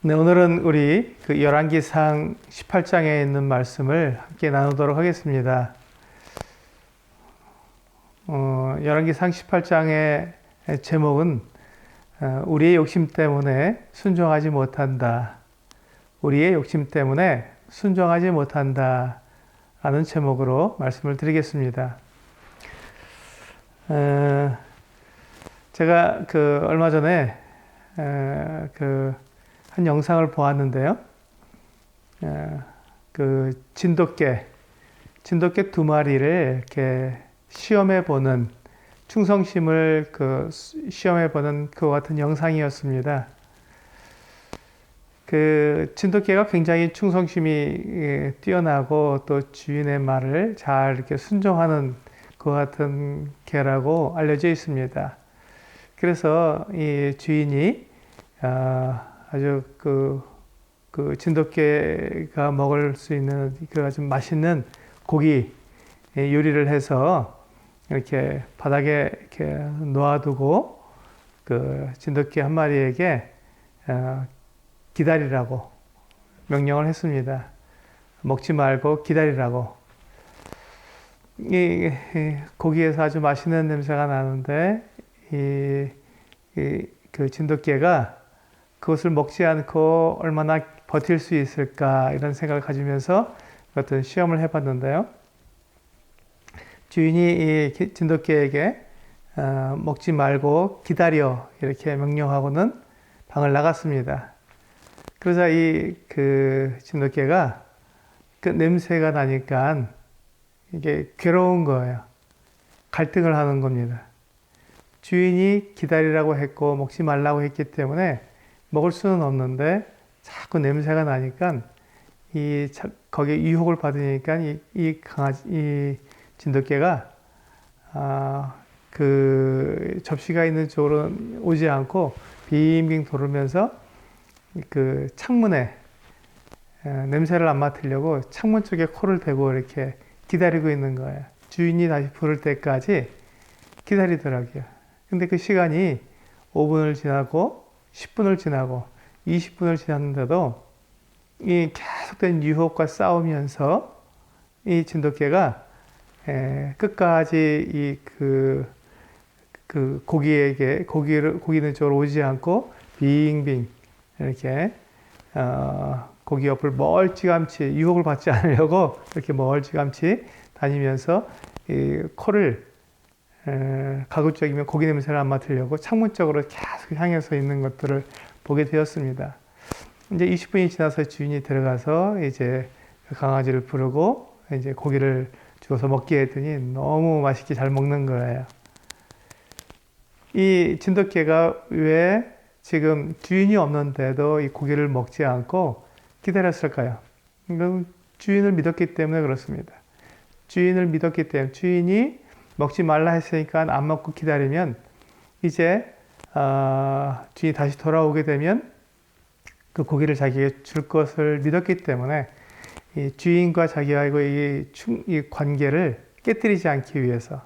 네, 오늘은 우리 그 열왕기상 18장에 있는 말씀을 함께 나누도록 하겠습니다. 열왕기상 18장의 제목은 우리의 욕심 때문에 순종하지 못한다. 우리의 욕심 때문에 순종하지 못한다. 라는 제목으로 말씀을 드리겠습니다. 제가 얼마 전에 한 영상을 보았는데요. 진돗개 두 마리를 이렇게 시험해 보는, 충성심을 시험해 보는 그와 같은 영상이었습니다. 진돗개가 굉장히 충성심이 뛰어나고 또 주인의 말을 잘 이렇게 순종하는 그와 같은 개라고 알려져 있습니다. 그래서 이 주인이 아주 진돗개가 먹을 수 있는 아주 맛있는 고기 요리를 해서 이렇게 바닥에 이렇게 놓아두고 진돗개 한 마리에게 기다리라고 명령을 했습니다. 먹지 말고 기다리라고. 이 고기에서 아주 맛있는 냄새가 나는데 그 진돗개가 그것을 먹지 않고 얼마나 버틸 수 있을까, 이런 생각을 가지면서 어떤 시험을 해봤는데요. 주인이 이 진돗개에게 먹지 말고 기다려, 이렇게 명령하고는 방을 나갔습니다. 그러자 이 진돗개가 냄새가 나니까 이게 괴로운 거예요. 갈등을 하는 겁니다. 주인이 기다리라고 했고 먹지 말라고 했기 때문에 먹을 수는 없는데 자꾸 냄새가 나니까 거기에 유혹을 받으니까 이 진돗개가 접시가 있는 쪽으로 오지 않고 빙빙 돌으면서 창문에 냄새를 안 맡으려고 창문 쪽에 코를 대고 이렇게 기다리고 있는 거예요. 주인이 다시 부를 때까지 기다리더라고요. 근데 그 시간이 5분을 지나고 10분을 지나고 20분을 지났는데도 이 계속된 유혹과 싸우면서 이 진돗개가 끝까지 고기 있는 쪽으로 오지 않고 빙빙 이렇게 고기 옆을 멀찌감치, 유혹을 받지 않으려고 이렇게 멀찌감치 다니면서 이 코를 가급적이면 고기 냄새를 안 맡으려고 창문 쪽으로 계속 향해서 있는 것들을 보게 되었습니다. 이제 20분이 지나서 주인이 들어가서 이제 강아지를 부르고 이제 고기를 주어서 먹게 했더니 너무 맛있게 잘 먹는 거예요. 이 진돗개가 왜 지금 주인이 없는데도 이 고기를 먹지 않고 기다렸을까요? 이건 주인을 믿었기 때문에 그렇습니다. 주인을 믿었기 때문에, 주인이 먹지 말라 했으니까 안 먹고 기다리면 이제 주인이 다시 돌아오게 되면 그 고기를 자기에게 줄 것을 믿었기 때문에 이 주인과 자기와의 이 관계를 깨뜨리지 않기 위해서,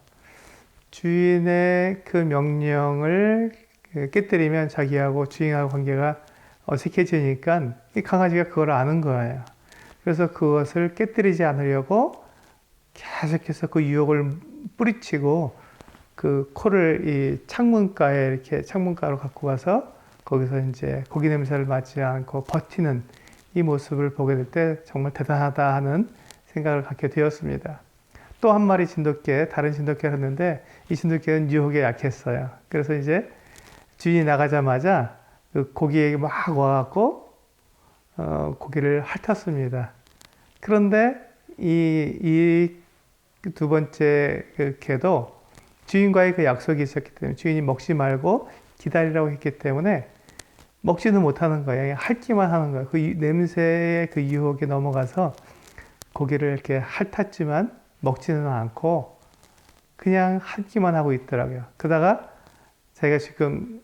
주인의 그 명령을 깨뜨리면 자기하고 주인하고 관계가 어색해지니까 이 강아지가 그걸 아는 거예요. 그래서 그것을 깨뜨리지 않으려고 계속해서 그 유혹을 뿌리치고 그 코를 이 창문가로 갖고 가서 거기서 이제 고기 냄새를 맡지 않고 버티는 이 모습을 보게 될 때 정말 대단하다 하는 생각을 갖게 되었습니다. 또 한 마리 다른 진돗개를 했는데 이 진돗개는 유혹에 약했어요. 그래서 이제 주인이 나가자마자 그 고기에게 막 와갖고 고기를 핥았습니다. 그런데 이 두 번째 개도 주인과의 그 약속이 있었기 때문에, 주인이 먹지 말고 기다리라고 했기 때문에 먹지는 못하는 거예요. 핥기만 하는 거예요. 그 냄새의 그 유혹에 넘어가서 고기를 이렇게 핥았지만 먹지는 않고 그냥 핥기만 하고 있더라고요. 그러다가 자기가 지금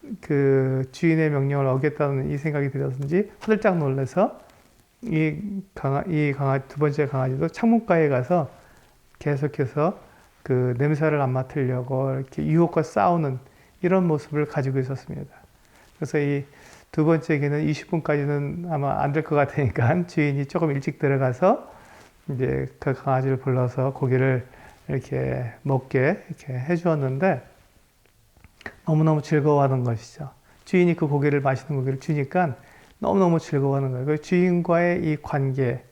주인의 명령을 어겼다는 이 생각이 들었는지 화들짝 놀라서 두 번째 강아지도 창문가에 가서 계속해서 그 냄새를 안 맡으려고 이렇게 유혹과 싸우는 이런 모습을 가지고 있었습니다. 그래서 이 두 번째 기는 20분까지는 아마 안 될 것 같으니까 주인이 조금 일찍 들어가서 이제 그 강아지를 불러서 고기를 이렇게 먹게 이렇게 해주었는데 너무너무 즐거워하는 것이죠. 주인이 그 고기를, 맛있는 고기를 주니까 너무너무 즐거워하는 거예요. 그 주인과의 이 관계,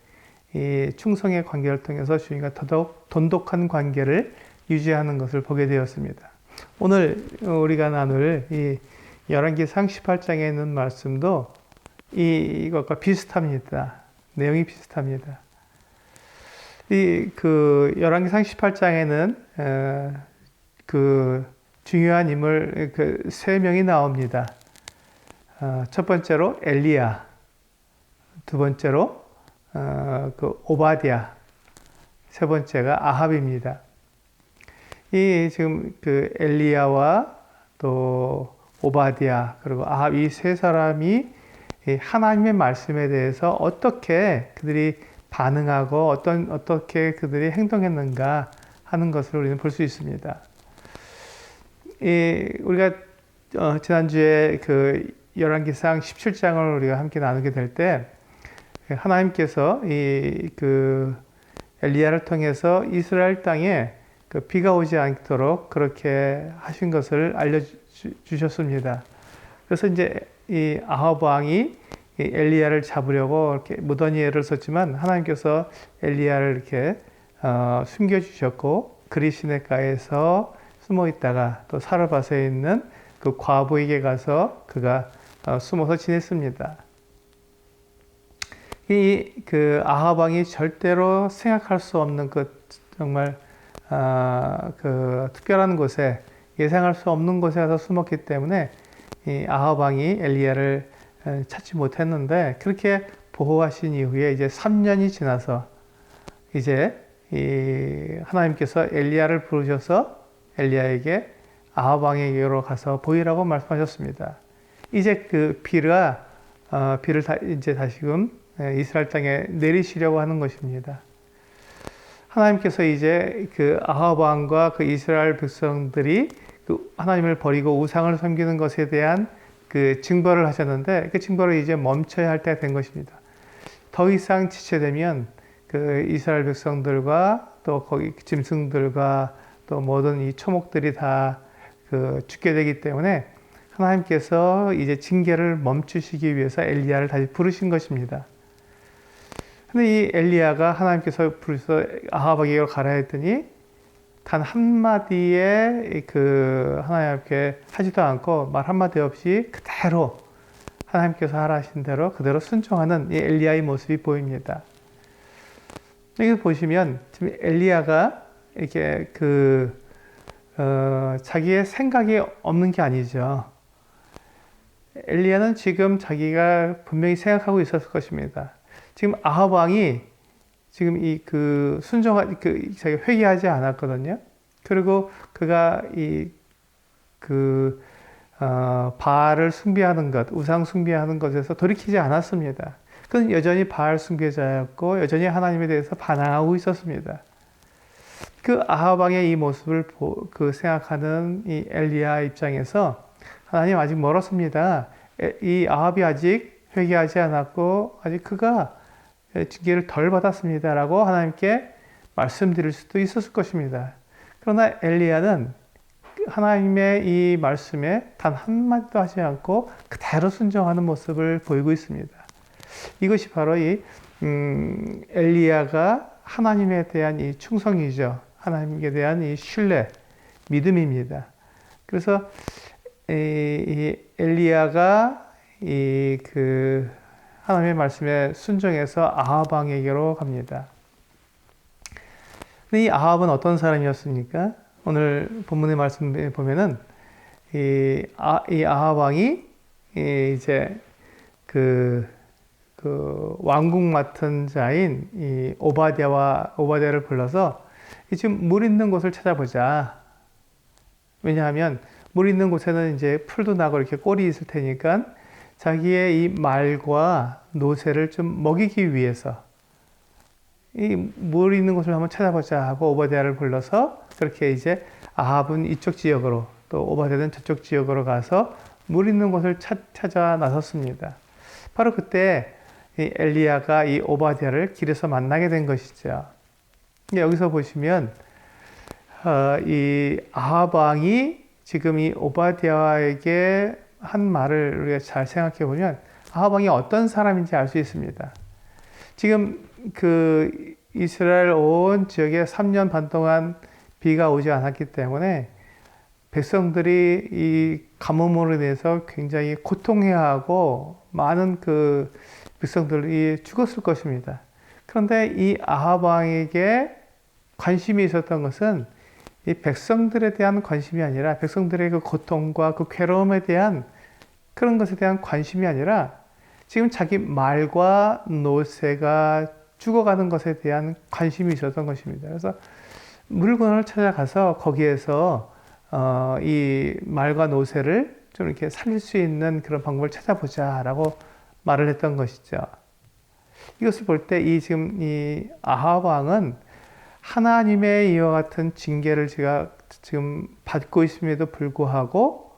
이 충성의 관계를 통해서 주인과 더더욱 돈독한 관계를 유지하는 것을 보게 되었습니다. 오늘 우리가 나눌 이 열왕기상 18장에 있는 말씀도 이것과 비슷합니다. 내용이 비슷합니다. 열왕기상 18장에는 그 중요한 인물 세 명이 나옵니다. 첫 번째로 엘리야, 두 번째로 오바댜, 세 번째가 아합입니다. 이 지금 그 엘리야와 또 오바댜 그리고 아합, 이 세 사람이 하나님의 말씀에 대해서 어떻게 그들이 반응하고 어떻게 그들이 행동했는가 하는 것을 우리는 볼 수 있습니다. 우리가 지난주에 그 열왕기상 17장을 우리가 함께 나누게 될 때 하나님께서 그 엘리야를 통해서 이스라엘 땅에 그 비가 오지 않도록 그렇게 하신 것을 알려주셨습니다. 그래서 이제 이 아합 왕이 엘리야를 잡으려고 이렇게 무던히 애를 썼지만 하나님께서 엘리야를 이렇게 숨겨주셨고 그리 시내가에서 숨어 있다가 또 사르밧에 있는 그 과부에게 가서 그가 숨어서 지냈습니다. 그 아합 왕이 절대로 생각할 수 없는 그 정말 그 특별한 곳에, 예상할 수 없는 곳에 가서 숨었기 때문에 이 아합 왕이 엘리야를 찾지 못했는데, 그렇게 보호하신 이후에 이제 3년이 지나서 이제 하나님께서 엘리야를 부르셔서 엘리야에게 아합 왕에게로 가서 보이라고 말씀하셨습니다. 이제 그 비를 이제 다시금 이스라엘 땅에 내리시려고 하는 것입니다. 하나님께서 이제 그 아합 왕과 그 이스라엘 백성들이 그 하나님을 버리고 우상을 섬기는 것에 대한 그 징벌을 하셨는데, 그 징벌을 이제 멈춰야 할 때가 된 것입니다. 더 이상 지체되면 그 이스라엘 백성들과 또 거기 짐승들과 또 모든 이 초목들이 다 그 죽게 되기 때문에 하나님께서 이제 징계를 멈추시기 위해서 엘리야를 다시 부르신 것입니다. 근데 이 엘리야가 하나님께서 부르셔서 아합에게로 가라 했더니 단 한마디에 그 하나님 앞에 하지도 않고 말 한마디 없이 그대로 하나님께서 하라 하신 대로 그대로 순종하는 이 엘리야의 모습이 보입니다. 여기 보시면 지금 엘리야가 이렇게 자기의 생각이 없는 게 아니죠. 엘리야는 지금 자기가 분명히 생각하고 있었을 것입니다. 지금 아합 왕이 지금 자기가 회개하지 않았거든요. 그리고 그가 바알을 숭배하는 것, 우상 숭배하는 것에서 돌이키지 않았습니다. 그는 여전히 바알 숭배자였고 여전히 하나님에 대해서 반항하고 있었습니다. 그 아합 왕의 이 모습을 생각하는 이 엘리야 입장에서 하나님 아직 멀었습니다. 이 아합이 아직 회개하지 않았고 아직 그가 징계를 덜 받았습니다 라고 하나님께 말씀드릴 수도 있었을 것입니다. 그러나 엘리야는 하나님의 이 말씀에 단 한마디도 하지 않고 그대로 순종하는 모습을 보이고 있습니다. 이것이 바로 엘리야가 하나님에 대한 이 충성이죠. 하나님께 대한 이 신뢰, 믿음입니다. 그래서 이 엘리야가 하나님의 말씀에 순종해서 아합 왕에게로 갑니다. 근데 이 아합은 어떤 사람이었습니까? 오늘 본문의 말씀에 보면은 이 아합 왕이 이제 그 왕국 맡은 자인 이 오바댜를 불러서 지금 물 있는 곳을 찾아보자. 왜냐하면 물 있는 곳에는 이제 풀도 나고 이렇게 꼴이 있을 테니까 자기의 이 말과 노새를 좀 먹이기 위해서 이 물 있는 곳을 한번 찾아보자 하고 오바댜를 불러서 그렇게 이제 아합은 이쪽 지역으로 또 오바댜는 저쪽 지역으로 가서 물 있는 곳을 찾아 나섰습니다. 바로 그때 이 엘리야가 이 오바댜를 길에서 만나게 된 것이죠. 여기서 보시면 이 아합 왕이 지금 이 오바댜에게 한 말을 우리가 잘 생각해 보면 아합 왕이 어떤 사람인지 알 수 있습니다. 지금 그 이스라엘 온 지역에 3년 반 동안 비가 오지 않았기 때문에 백성들이 이 가뭄으로 인해서 굉장히 고통해하고 많은 그 백성들이 죽었을 것입니다. 그런데 이 아합 왕에게 관심이 있었던 것은 이 백성들에 대한 관심이 아니라 백성들의 그 고통과 그 괴로움에 대한 그런 것에 대한 관심이 아니라 지금 자기 말과 노새가 죽어가는 것에 대한 관심이 있었던 것입니다. 그래서 물건을 찾아가서 거기에서 이 말과 노새를 좀 이렇게 살릴 수 있는 그런 방법을 찾아보자라고 말을 했던 것이죠. 이것을 볼 때 지금 이 아합 왕은 하나님의 이와 같은 징계를 지금 받고 있음에도 불구하고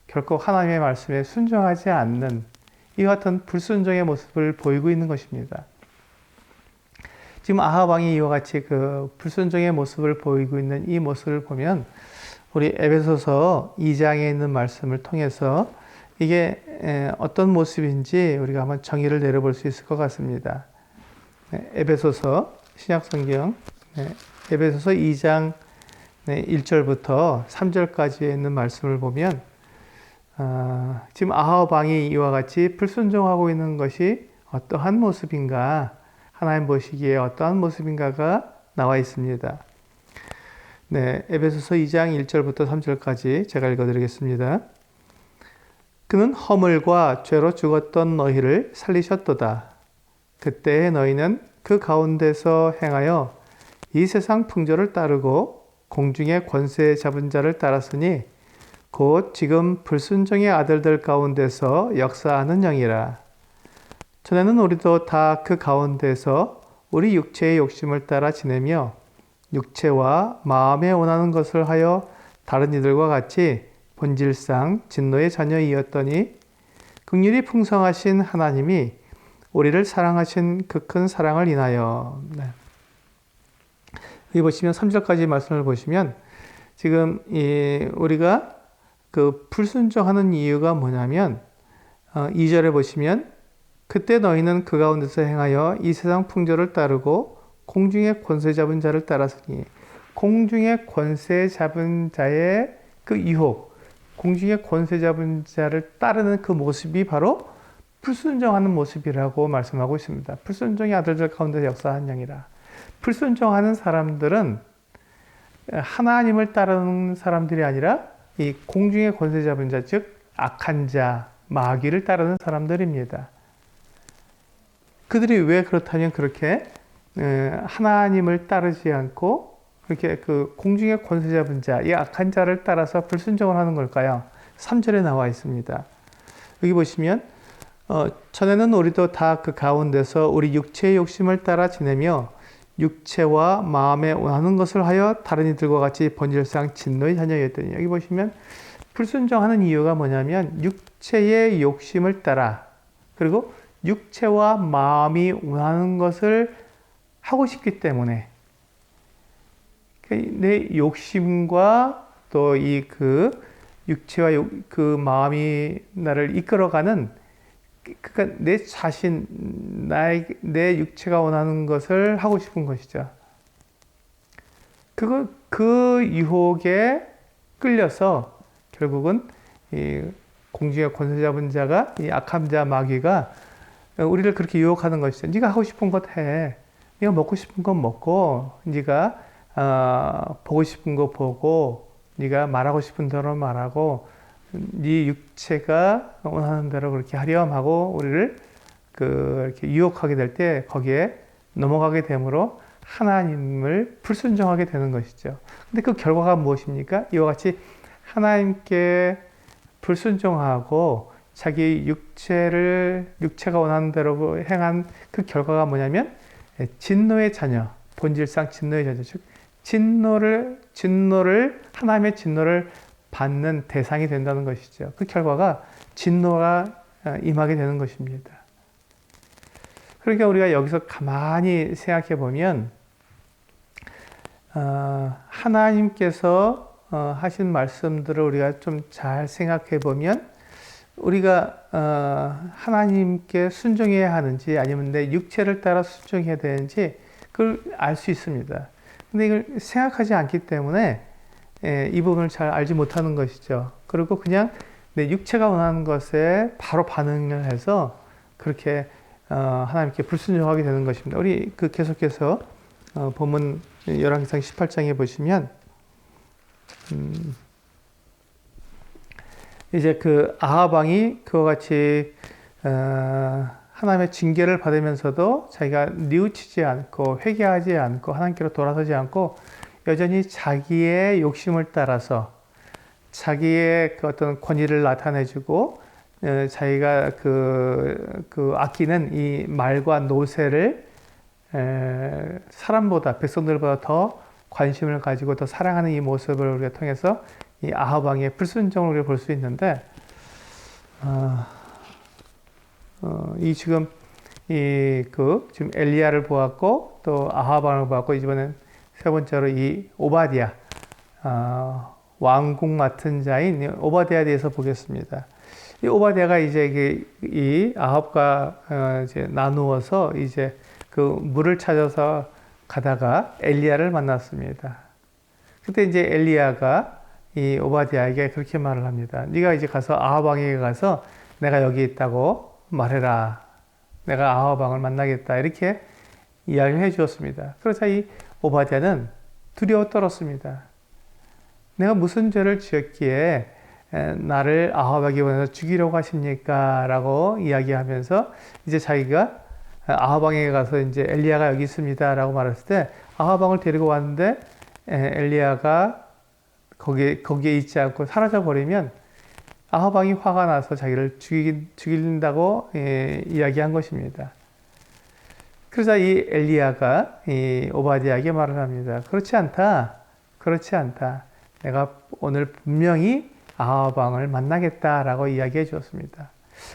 결코 하나님의 말씀에 순종하지 않는 이와 같은 불순종의 모습을 보이고 있는 것입니다. 지금 아합 왕이 이와 같이 그 불순종의 모습을 보이고 있는 이 모습을 보면 우리 에베소서 2장에 있는 말씀을 통해서 이게 어떤 모습인지 우리가 한번 정의를 내려볼 수 있을 것 같습니다. 에베소서 신약성경 에베소서 2장 1절부터 3절까지에 있는 말씀을 보면 지금 아합 왕이 이와 같이 불순종하고 있는 것이 어떠한 모습인가, 하나님 보시기에 어떠한 모습인가가 나와 있습니다. 에베소서 2장 1절부터 3절까지 제가 읽어드리겠습니다. 그는 허물과 죄로 죽었던 너희를 살리셨도다. 그때의 너희는 그 가운데서 행하여 이 세상 풍조를 따르고 공중의 권세 잡은 자를 따랐으니 곧 지금 불순종의 아들들 가운데서 역사하는 영이라. 전에는 우리도 다 그 가운데서 우리 육체의 욕심을 따라 지내며 육체와 마음에 원하는 것을 하여 다른 이들과 같이 본질상 진노의 자녀이었더니 긍휼이 풍성하신 하나님이 우리를 사랑하신 그 큰 사랑을 인하여. 여기 보시면 3절까지 말씀을 보시면 지금 우리가 그 불순종하는 이유가 뭐냐면 2절에 보시면 그때 너희는 그 가운데서 행하여 이 세상 풍조를 따르고 공중의 권세 잡은 자를 따랐으니, 공중의 권세 잡은 자의 그 유혹, 공중의 권세 잡은 자를 따르는 그 모습이 바로 불순종하는 모습이라고 말씀하고 있습니다. 불순종의 아들들 가운데 역사한 영이라. 불순종하는 사람들은 하나님을 따르는 사람들이 아니라 이 공중의 권세 잡은 자, 즉 악한 자, 마귀를 따르는 사람들입니다. 그들이 왜 그렇다면 그렇게 하나님을 따르지 않고 그렇게 그 공중의 권세 잡은 자, 이 악한 자를 따라서 불순종을 하는 걸까요? 3절에 나와 있습니다. 여기 보시면 전에는 우리도 다 그 가운데서 우리 육체의 욕심을 따라 지내며 육체와 마음에 원하는 것을 하여 다른 이들과 같이 본질상 진노의 자녀였더니, 여기 보시면 불순종하는 이유가 뭐냐면 육체의 욕심을 따라, 그리고 육체와 마음이 원하는 것을 하고 싶기 때문에 내 욕심과 또 그 육체와 그 마음이 나를 이끌어가는, 그러니까 내 자신, 내 육체가 원하는 것을 하고 싶은 것이죠. 그 유혹에 끌려서 결국은 이 공중의 권세 잡은 자가, 이 악한 자 마귀가 우리를 그렇게 유혹하는 것이죠. 네가 하고 싶은 것 해. 네가 먹고 싶은 건 먹고, 네가 보고 싶은 거 보고, 네가 말하고 싶은 대로 말하고, 네 육체가 원하는 대로 그렇게 하렴 하고 우리를 이렇게 유혹하게 될 때 거기에 넘어가게 되므로 하나님을 불순종하게 되는 것이죠. 근데 그 결과가 무엇입니까? 이와 같이 하나님께 불순종하고 자기 육체가 원하는 대로 행한 그 결과가 뭐냐면 진노의 자녀, 본질상 진노의 자녀, 즉 하나님의 진노를 받는 대상이 된다는 것이죠. 그 결과가 진노가 임하게 되는 것입니다. 그러니까 우리가 여기서 가만히 생각해 보면 하나님께서 하신 말씀들을 우리가 좀 잘 생각해 보면 우리가 하나님께 순종해야 하는지 아니면 내 육체를 따라 순종해야 되는지 그걸 알 수 있습니다. 근데 이걸 생각하지 않기 때문에 이 부분을 잘 알지 못하는 것이죠. 그리고 그냥 내 육체가 원하는 것에 바로 반응을 해서 그렇게 하나님께 불순종하게 되는 것입니다. 우리 계속해서 본문 열왕기상 18장에 보시면 이제 그 아합 왕이 그와 같이 하나님의 징계를 받으면서도 자기가 뉘우치지 않고 회개하지 않고 하나님께로 돌아서지 않고 여전히 자기의 욕심을 따라서 자기의 그 어떤 권위를 나타내주고 자기가 그 아끼는 이 말과 노새를 사람보다 백성들보다 더 관심을 가지고 더 사랑하는 이 모습을 우리가 통해서 이 아합 왕의 불순종을 우리가 볼 수 있는데 지금 지금 엘리야를 보았고 또 아합 왕을 보았고 이번엔 세 번째로 이 오바댜 왕궁 맡은 자인 오바댜에 대해서 보겠습니다. 이 오바댜가 이제 이 아합과 이제 나누어서 이제 그 물을 찾아서 가다가 엘리야를 만났습니다. 그때 이제 엘리야가 이 오바댜에게 그렇게 말을 합니다. 네가 이제 가서 아합 왕에게 가서 내가 여기 있다고 말해라. 내가 아합 왕을 만나겠다. 이렇게 이야기를 해 주었습니다. 그러자 이 오바댜는 두려워 떨었습니다. 내가 무슨 죄를 지었기에 나를 아합에게 보내서 죽이려고 하십니까? 라고 이야기하면서 이제 자기가 아합 왕에게 가서 이제 엘리야가 여기 있습니다. 라고 말했을 때 아합 왕을 데리고 왔는데 엘리야가 거기에 있지 않고 사라져 버리면 아합 왕이 화가 나서 자기를 죽인다고 이야기한 것입니다. 그러자 이 엘리야가 이 오바댜에게 말을 합니다. 그렇지 않다. 내가 오늘 분명히 아합 왕을 만나겠다라고 이야기해 주었습니다.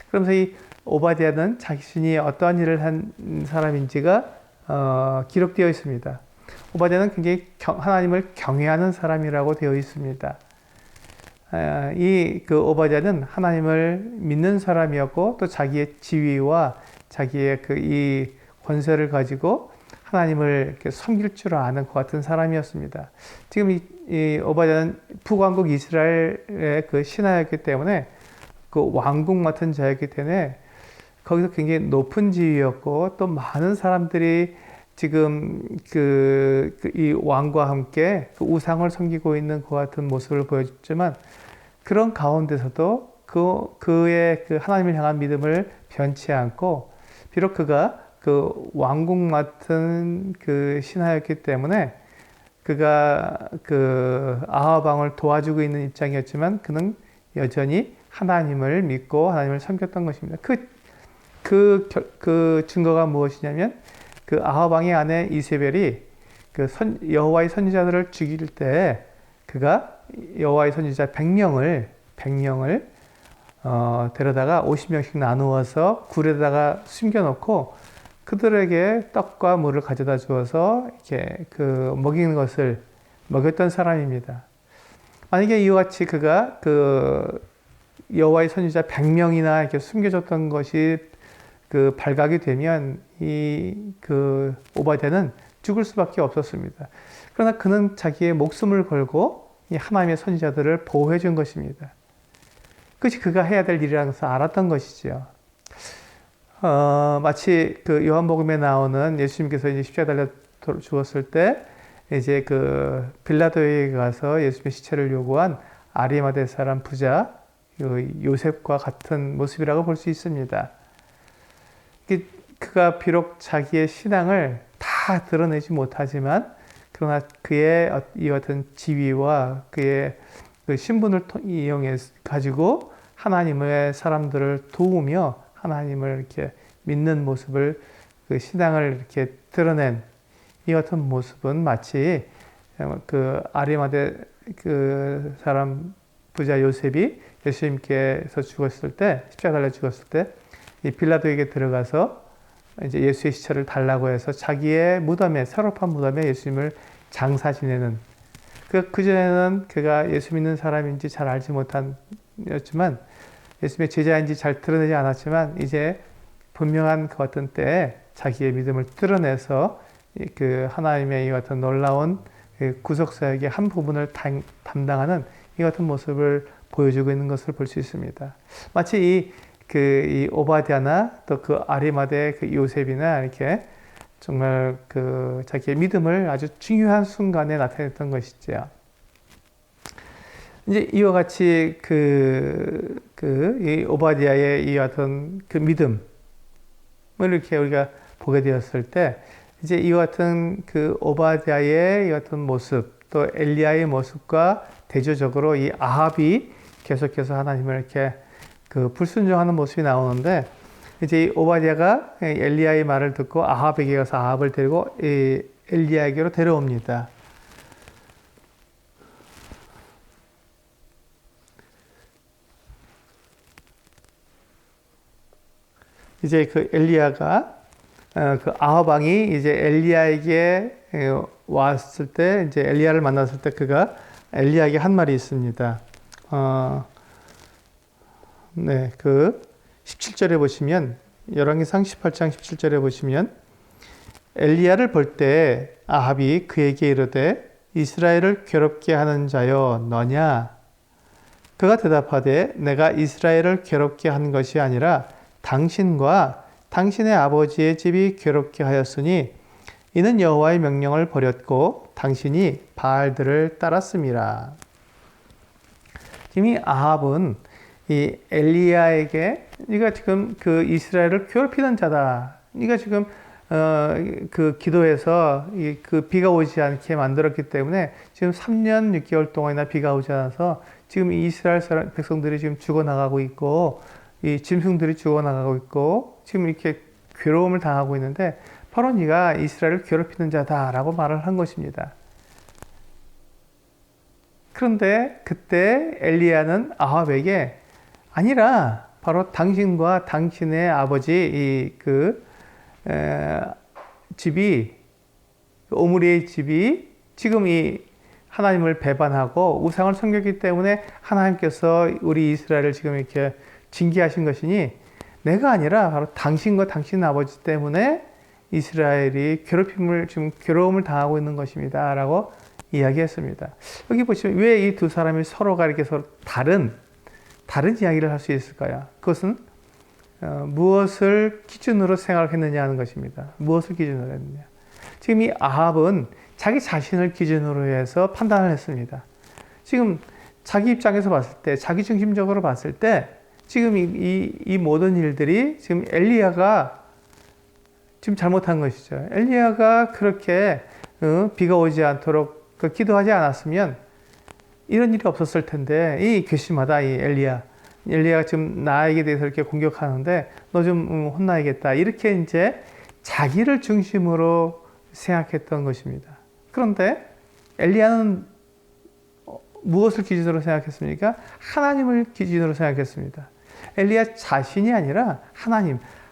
그러면서 이 오바댜는 자신이 어떠한 일을 한 사람인지가 기록되어 있습니다. 오바댜는 굉장히 하나님을 경외하는 사람이라고 되어 있습니다. 그 오바댜는 하나님을 믿는 사람이었고 또 자기의 지위와 자기의 이 권세를 가지고 하나님을 이렇게 섬길 줄 아는 것 같은 사람이었습니다. 지금 이 오바댜는 북왕국 이스라엘의 그 신하였기 때문에 그 왕궁 맡은 자였기 때문에 거기서 굉장히 높은 지위였고 또 많은 사람들이 지금 이 왕과 함께 그 우상을 섬기고 있는 것 같은 모습을 보여줬지만 그런 가운데서도 그의 그 하나님을 향한 믿음을 변치 않고 비록 그가 그 왕궁 맡은 그 신하였기 때문에 그가 그 아합 왕을 도와주고 있는 입장이었지만 그는 여전히 하나님을 믿고 하나님을 섬겼던 것입니다. 그 증거가 무엇이냐면 그 아합 왕의 아내 이세벨이 여호와의 선지자들을 죽일 때 그가 여호와의 선지자 100명을 데려다가 50명씩 나누어서 굴에다가 숨겨놓고 그들에게 떡과 물을 가져다 주어서 이렇게 먹이는 것을 먹였던 사람입니다. 만약에 이와 같이 그가 여호와의 선지자 100명이나 이렇게 숨겨졌던 것이 발각이 되면 오바댜는 죽을 수밖에 없었습니다. 그러나 그는 자기의 목숨을 걸고 이 하나님의 선지자들을 보호해 준 것입니다. 그것이 그가 해야 될 일이라는 것을 알았던 것이죠. 마치 요한복음에 나오는 예수님께서 이제 십자가에 달려 죽었을 때 이제 빌라도에게 가서 예수님의 시체를 요구한 아리마대 사람 부자 요셉과 같은 모습이라고 볼 수 있습니다. 그가 비록 자기의 신앙을 다 드러내지 못하지만 그러나 그의 이 같은 지위와 그의 신분을 이용해 가지고 하나님의 사람들을 도우며 하나님을 이렇게 믿는 모습을 신앙을 이렇게 드러낸 이 같은 모습은 마치 아리마대 사람 부자 요셉이 예수님께서 죽었을 때, 십자가 달려 죽었을 때, 이 빌라도에게 들어가서 이제 예수의 시체를 달라고 해서 자기의 무덤에, 새로 판 무덤에 예수님을 장사 지내는, 그전에는 그가 예수 믿는 사람인지 잘 알지 못한였지만, 예수님의 제자인지 잘 드러내지 않았지만, 이제 분명한 그 어떤 때에 자기의 믿음을 드러내서 그 하나님의 이 같은 놀라운 구속사역의 한 부분을 담당하는 이 같은 모습을 보여주고 있는 것을 볼 수 있습니다. 마치 이 오바댜나 또 그 아리마대 그 요셉이나 이렇게 정말 그 자기의 믿음을 아주 중요한 순간에 나타냈던 것이죠. 이제 이와 같이 이 오바댜의 이 어떤 그 믿음을 이렇게 우리가 보게 되었을 때, 이제 이와 같은 그 오바댜의 이 같은 모습, 또 엘리야의 모습과 대조적으로 이 아합이 계속해서 하나님을 이렇게 그 불순종하는 모습이 나오는데, 이제 이 오바댜가 엘리야의 말을 듣고 아합에게 가서 아합을 데리고 이 엘리야에게로 데려옵니다. 이제 그 엘리야가 그 아합 왕이 이제 엘리야에게 왔을 때, 이제 엘리야를 만났을 때 그가 엘리야에게 한 말이 있습니다. 네, 그 17절에 보시면, 열왕기상 18장 17절에 보시면, 엘리야를 볼 때 아합이 그에게 이르되 이스라엘을 괴롭게 하는 자여 너냐? 그가 대답하되 내가 이스라엘을 괴롭게 한 것이 아니라 당신과 당신의 아버지의 집이 괴롭게 하였으니 이는 여호와의 명령을 버렸고 당신이 바알들을 따랐음이라. 지금 이 아합은 이 엘리야에게 네가 지금 그 이스라엘을 괴롭히는 자다. 네가 지금 그 기도해서 그 비가 오지 않게 만들었기 때문에 지금 3년 6개월 동안이나 비가 오지 않아서 지금 이스라엘 백성들이 지금 죽어나가고 있고 이 짐승들이 죽어나가고 있고 지금 이렇게 괴로움을 당하고 있는데 바로 네가 이스라엘을 괴롭히는 자다라고 말을 한 것입니다. 그런데 그때 엘리야는 아합에게 아니라 바로 당신과 당신의 아버지 집이 오므리의 집이 지금 이 하나님을 배반하고 우상을 섬겼기 때문에 하나님께서 우리 이스라엘을 지금 이렇게 징계하신 것이니 내가 아니라 바로 당신과 당신 아버지 때문에 이스라엘이 지금 괴로움을 당하고 있는 것입니다. 라고 이야기했습니다. 여기 보시면 왜 이 두 사람이 서로가 이렇게 서로 다른 이야기를 할 수 있을까요? 그것은 무엇을 기준으로 생각했느냐 하는 것입니다. 무엇을 기준으로 했느냐. 지금 이 아합은 자기 자신을 기준으로 해서 판단을 했습니다. 지금 자기 입장에서 봤을 때, 자기 중심적으로 봤을 때 지금 이 모든 일들이 지금 엘리야가 지금 잘못한 것이죠. 엘리야가 그렇게 비가 오지 않도록 기도하지 않았으면 이런 일이 없었을 텐데 이 괘씸하다 이 엘리야가 지금 나에게 대해서 이렇게 공격하는데 너 좀 혼나야겠다 이렇게 이제 자기를 중심으로 생각했던 것입니다. 그런데 엘리야는 무엇을 기준으로 생각했습니까? 하나님을 기준으로 생각했습니다. 엘리야 자신이 아니라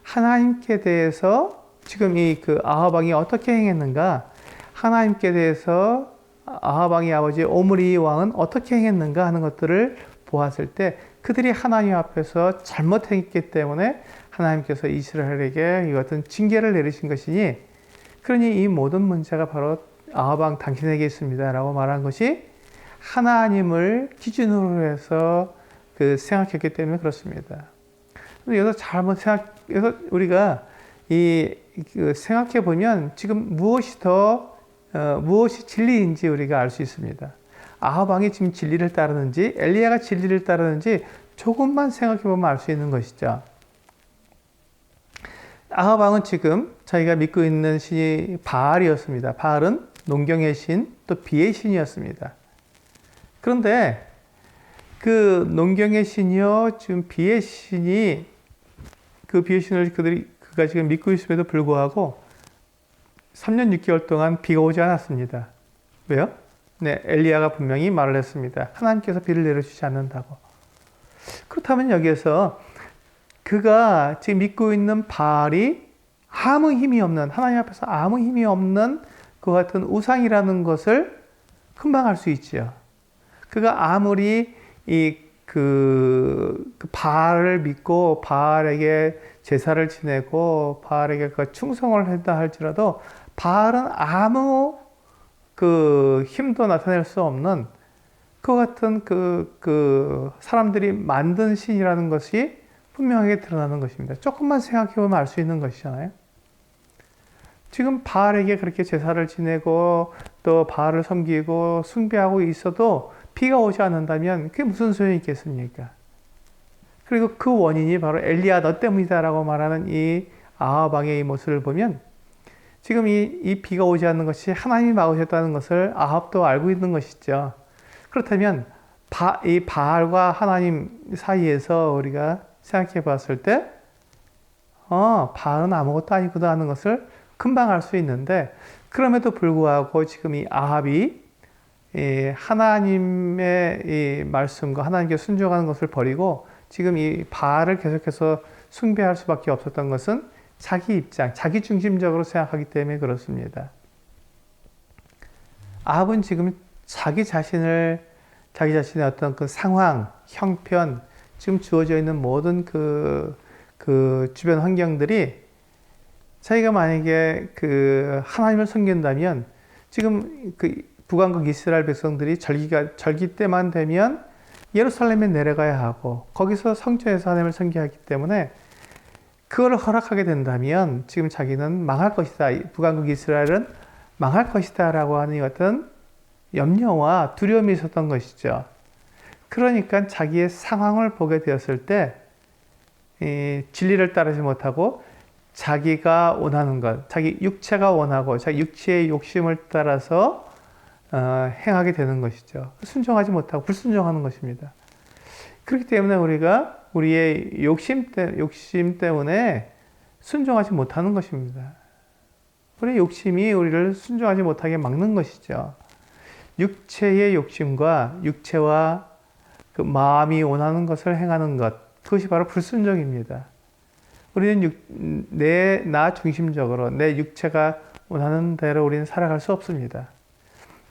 하나님께 대해서 지금 그 아합 왕이 어떻게 행했는가, 하나님께 대해서 아합 왕의 아버지 오므리 왕은 어떻게 행했는가 하는 것들을 보았을 때 그들이 하나님 앞에서 잘못했기 때문에 하나님께서 이스라엘에게 이 같은 징계를 내리신 것이니 그러니 이 모든 문제가 바로 아합 왕 당신에게 있습니다 라고 말한 것이 하나님을 기준으로 해서 생각했기 때문에 그렇습니다. 그래서 우리가 생각해 보면 지금 무엇이 진리인지 우리가 알 수 있습니다. 아합 왕이 지금 진리를 따르는지 엘리야가 진리를 따르는지 조금만 생각해 보면 알 수 있는 것이죠. 아합 왕은 지금 자기가 믿고 있는 신이 바알이었습니다. 바알은 농경의 신, 또 비의 신이었습니다. 그런데 그 농경의 신이요, 지금 비의 신이 그 비의 신을 그가 지금 믿고 있음에도 불구하고 3년 6개월 동안 비가 오지 않았습니다. 왜요? 네, 엘리야가 분명히 말을 했습니다. 하나님께서 비를 내려주지 않는다고. 그렇다면 여기에서 그가 지금 믿고 있는 바알이 아무 힘이 없는, 하나님 앞에서 아무 힘이 없는 그 같은 우상이라는 것을 금방 알 수 있지요. 그가 아무리 그 바알을 믿고 바알에게 제사를 지내고 바알에게 그 충성을 했다 할지라도 바알은 아무 그 힘도 나타낼 수 없는 그 같은 그 사람들이 만든 신이라는 것이 분명하게 드러나는 것입니다. 조금만 생각해 보면 알 수 있는 것이잖아요. 지금 바알에게 그렇게 제사를 지내고 또 바알을 섬기고 숭배하고 있어도 비가 오지 않는다면 그게 무슨 소용이 있겠습니까? 그리고 그 원인이 바로 엘리야 너 때문이다라고 말하는 이 아합 왕의 이 모습을 보면 지금 이 비가 오지 않는 것이 하나님이 막으셨다는 것을 아합도 알고 있는 것이죠. 그렇다면 이 바알과 하나님 사이에서 우리가 생각해 봤을 때 바알은 아무것도 아니구나 하는 것을 금방 알 수 있는데 그럼에도 불구하고 지금 이 아합이 하나님의 이 말씀과 하나님께 순종하는 것을 버리고 지금 이 바알을 계속해서 숭배할 수밖에 없었던 것은 자기 입장, 자기 중심적으로 생각하기 때문에 그렇습니다. 아합은 지금 자기 자신의 어떤 그 상황, 형편, 지금 주어져 있는 모든 그 주변 환경들이 자기가 만약에 그 하나님을 섬긴다면 지금 그 북왕국 이스라엘 백성들이 절기 때만 되면 예루살렘에 내려가야 하고 거기서 성전에서 하나님을 섬기기 때문에 그걸 허락하게 된다면 지금 자기는 망할 것이다. 북왕국 이스라엘은 망할 것이다 라고 하는 어떤 염려와 두려움이 있었던 것이죠. 그러니까 자기의 상황을 보게 되었을 때 진리를 따르지 못하고 자기가 원하는 것, 자기 육체가 원하고 자기 육체의 욕심을 따라서 행하게 되는 것이죠. 순종하지 못하고 불순종하는 것입니다. 그렇기 때문에 우리가 우리의 욕심 때문에 순종하지 못하는 것입니다. 우리의 욕심이 우리를 순종하지 못하게 막는 것이죠. 육체의 욕심과 육체와 그 마음이 원하는 것을 행하는 것, 그것이 바로 불순종입니다. 우리는 나 중심적으로 내 육체가 원하는 대로 우리는 살아갈 수 없습니다.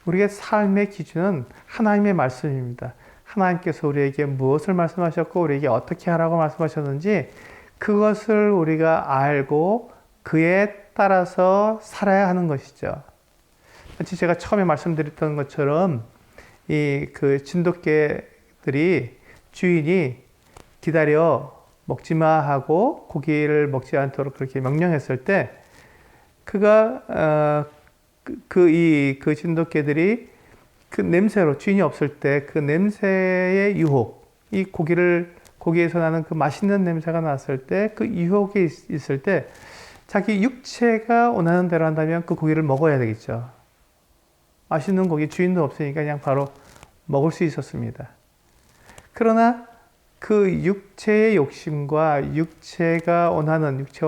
우리의 삶의 기준은 하나님의 말씀입니다. 하나님께서 우리에게 무엇을 말씀하셨고 우리에게 어떻게 하라고 말씀하셨는지 그것을 우리가 알고 그에 따라서 살아야 하는 것이죠. 마치 제가 처음에 말씀드렸던 것처럼 그 진돗개들이 주인이 기다려 먹지 마 하고 고기를 먹지 않도록 그렇게 명령했을 때 그가 그 진돗개들이 그 냄새로 주인이 없을 때 그 냄새의 유혹, 이 고기에서 나는 그 맛있는 냄새가 났을 때 그 유혹이 있을 때 자기 육체가 원하는 대로 한다면 그 고기를 먹어야 되겠죠. 맛있는 고기 주인도 없으니까 그냥 바로 먹을 수 있었습니다. 그러나 그 육체의 욕심과 육체와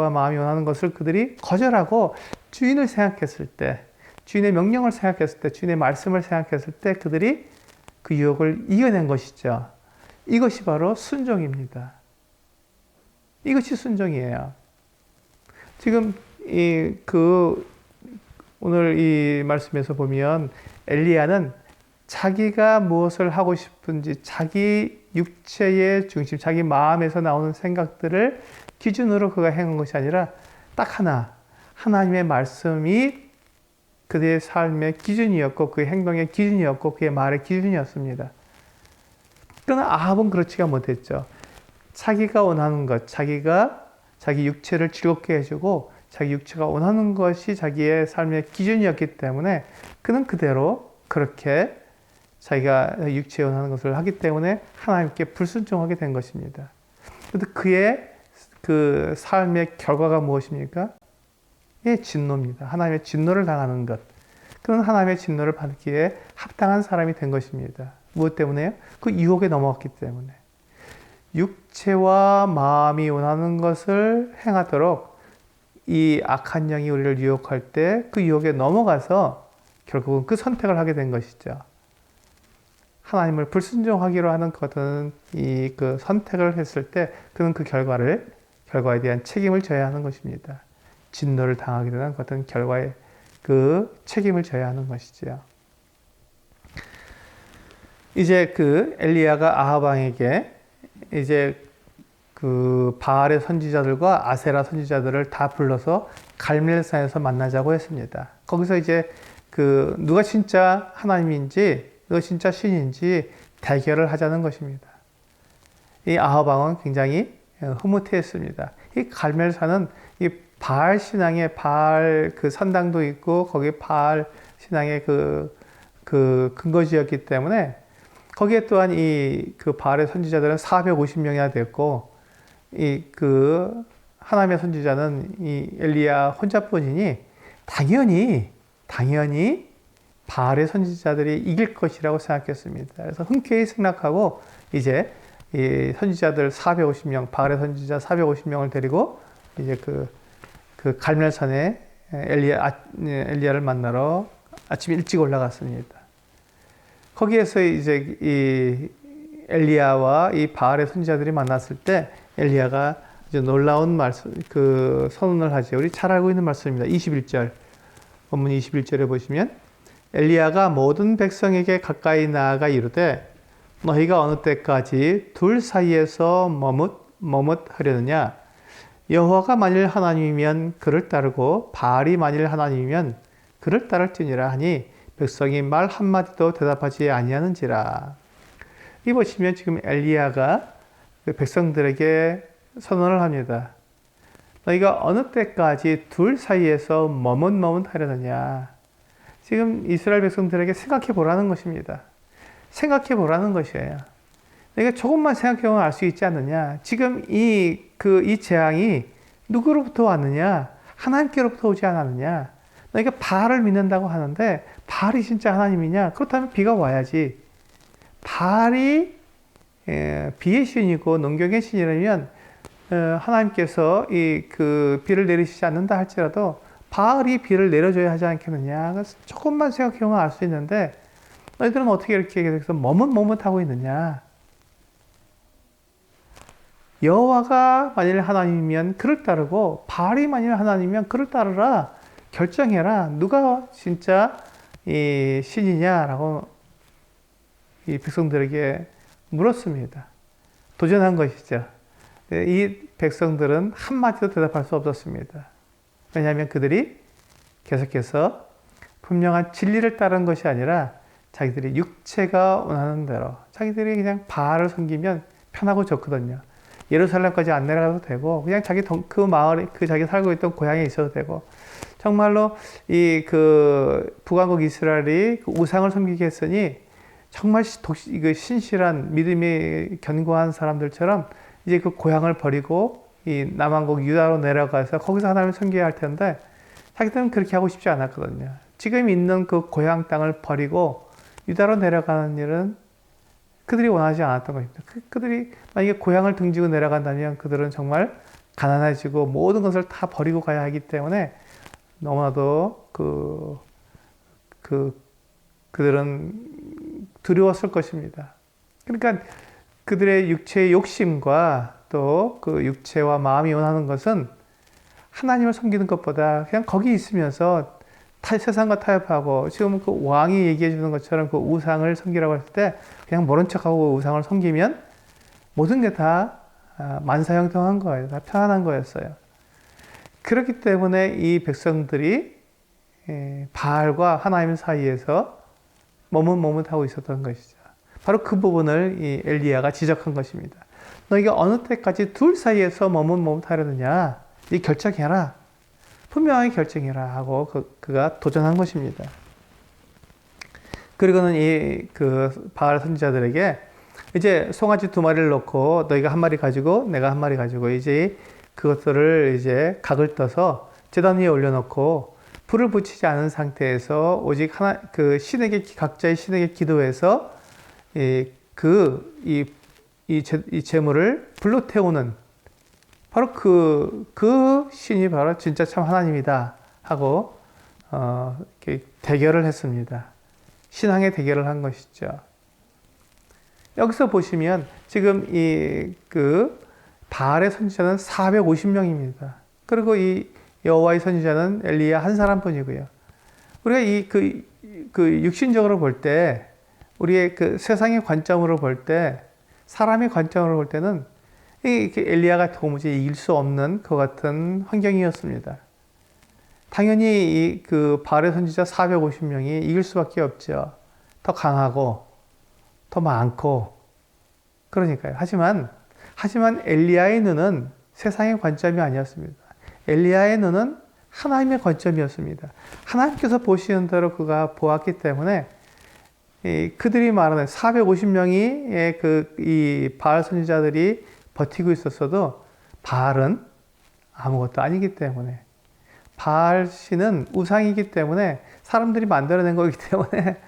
마음이 원하는 것을 그들이 거절하고 주인을 생각했을 때, 주인의 명령을 생각했을 때, 주인의 말씀을 생각했을 때 그들이 그 유혹을 이겨낸 것이죠. 이것이 바로 순종입니다. 이것이 순종이에요. 지금 오늘 이 말씀에서 보면 엘리야는 자기가 무엇을 하고 싶은지 자기 육체의 중심, 자기 마음에서 나오는 생각들을 기준으로 그가 행한 것이 아니라 딱 하나님의 말씀이 그의 삶의 기준이었고 그의 행동의 기준이었고 그의 말의 기준이었습니다. 그러나 아합은 그렇지가 못했죠. 자기가 원하는 것, 자기 육체를 즐겁게 해주고 자기 육체가 원하는 것이 자기의 삶의 기준이었기 때문에 그는 그대로 그렇게 자기가 육체에 원하는 것을 하기 때문에 하나님께 불순종하게 된 것입니다. 그런데 그의 그 삶의 결과가 무엇입니까? 진노입니다. 하나님의 진노를 당하는 것. 그는 하나님의 진노를 받기에 합당한 사람이 된 것입니다. 무엇 때문에요? 그 유혹에 넘어갔기 때문에. 육체와 마음이 원하는 것을 행하도록 이 악한 영이 우리를 유혹할 때 그 유혹에 넘어가서 결국은 그 선택을 하게 된 것이죠. 하나님을 불순종하기로 하는 것은 이 그 선택을 했을 때 그는 그 결과에 대한 책임을 져야 하는 것입니다. 진노를 당하게 되는 어떤 결과에 그 책임을 져야 하는 것이지요. 이제 그 엘리야가 아합 왕에게 이제 그 바알의 선지자들과 아세라 선지자들을 다 불러서 갈멜산에서 만나자고 했습니다. 거기서 이제 그 누가 진짜 하나님인지 누가 진짜 신인지 대결을 하자는 것입니다. 이 아합 왕은 굉장히 흐뭇해했습니다. 이 갈멜산은 이 바알 신앙의 바알 그 선당도 있고 거기 바알 신앙의 그 근거지였기 때문에 거기에 또한 이 그 바알의 선지자들은 450명이나 됐고 이 그 하나님의 선지자는 이 엘리야 혼자뿐이니 당연히 바알의 선지자들이 이길 것이라고 생각했습니다. 그래서 흔쾌히 승낙하고 이제 이 선지자들 450명, 바알의 선지자 450명을 데리고 이제 그 갈멜산에 엘리야를 만나러 아침 일찍 올라갔습니다. 거기에서 이제 이 엘리야와 이 바알의 선지자들이 만났을 때 엘리야가 이제 놀라운 말씀, 그 선언을 하죠. 우리 잘 알고 있는 말씀입니다. 21절. 본문 21절에 보시면 엘리야가 모든 백성에게 가까이 나아가 이르되 너희가 어느 때까지 둘 사이에서 머뭇하려느냐? 여호와가 만일 하나님이면 그를 따르고 바알이 만일 하나님이면 그를 따를지니라 하니 백성이 말 한마디도 대답하지 아니하는지라. 이 보시면 지금 엘리야가 백성들에게 선언을 합니다. 너희가 어느 때까지 둘 사이에서 머뭇하려느냐? 지금 이스라엘 백성들에게 생각해 보라는 것입니다. 생각해 보라는 것이에요. 너희가 조금만 생각해 보면 알 수 있지 않느냐? 지금 이 재앙이 누구로부터 왔느냐? 하나님께로부터 오지 않았느냐? 너희가 바알을 믿는다고 하는데 바알이 진짜 하나님이냐? 그렇다면 비가 와야지. 바알이 비의 신이고 농경의 신이라면 하나님께서 그 비를 내리시지 않는다 할지라도 바알이 비를 내려줘야 하지 않겠느냐. 그래서 조금만 생각해보면 알 수 있는데 너희들은 어떻게 이렇게 계속 머뭇하고 있느냐. 여호와가 만일 하나님이면 그를 따르고 바알이 만일 하나님이면 그를 따르라. 결정해라. 누가 진짜 이 신이냐라고 이 백성들에게 물었습니다. 도전한 것이죠. 이 백성들은 한마디도 대답할 수 없었습니다. 왜냐하면 그들이 계속해서 분명한 진리를 따른 것이 아니라 자기들이 육체가 원하는 대로 자기들이 그냥 바알을 섬기면 편하고 좋거든요. 예루살렘까지 안 내려가도 되고 그냥 자기 그 마을에 자기 살고 있던 고향에 있어도 되고 정말로 이 북왕국 이스라엘이 그 우상을 섬기게 했으니 정말 신실한 믿음이 견고한 사람들처럼 이제 그 고향을 버리고 이 남왕국 유다로 내려가서 거기서 하나님을 섬겨야 할 텐데 자기들은 그렇게 하고 싶지 않았거든요. 지금 있는 그 고향 땅을 버리고 유다로 내려가는 일은 그들이 원하지 않았던 것입니다. 그들이 만약에 고향을 등지고 내려간다면 그들은 정말 가난해지고 모든 것을 다 버리고 가야 하기 때문에 너무나도 그들은 두려웠을 것입니다. 그러니까 그들의 육체의 욕심과 또 그 육체와 마음이 원하는 것은 하나님을 섬기는 것보다 그냥 거기 있으면서 세상과 타협하고 지금 그 왕이 얘기해 주는 것처럼 그 우상을 섬기라고 했을 때 그냥 모른 척하고 우상을 섬기면 모든 게 다 만사형통한 거예요. 다 편안한 거였어요. 그렇기 때문에 이 백성들이 바알과 하나님 사이에서 머뭇하고 있었던 것이죠. 바로 그 부분을 이 엘리야가 지적한 것입니다. 너희가 어느 때까지 둘 사이에서 머뭇하려느냐? 이 결정해라. 분명하게 결정해라 하고 그가 도전한 것입니다. 그리고는 이 바알 선지자들에게 이제 송아지 2마리를 놓고 너희가 1마리 가지고 내가 1마리 가지고 이제 그것들을 이제 각을 떠서 제단 위에 올려놓고 불을 붙이지 않은 상태에서 오직 각자의 신에게 기도해서 이 제물을 불로 태우는 바로 그 신이 바로 진짜 참 하나님이다 하고 대결을 했습니다. 신앙의 대결을 한 것이죠. 여기서 보시면 지금 이 그 바알의 선지자는 450명입니다. 그리고 이 여호와의 선지자는 엘리야 한 사람뿐이고요. 우리가 그 육신적으로 볼 때, 우리의 그 세상의 관점으로 볼 때, 사람의 관점으로 볼 때는 이 엘리야가 도무지 이길 수 없는 그 같은 환경이었습니다. 당연히 이 그 바알의 선지자 450명이 이길 수밖에 없죠. 더 강하고 더 많고 그러니까요. 하지만 엘리야의 눈은 세상의 관점이 아니었습니다. 엘리야의 눈은 하나님의 관점이었습니다. 하나님께서 보시는 대로 그가 보았기 때문에 그들이 말하는 450명이 이 바알 선지자들이 버티고 있었어도 바알은 아무것도 아니기 때문에, 바알 신은 우상이기 때문에, 사람들이 만들어낸 거기 때문에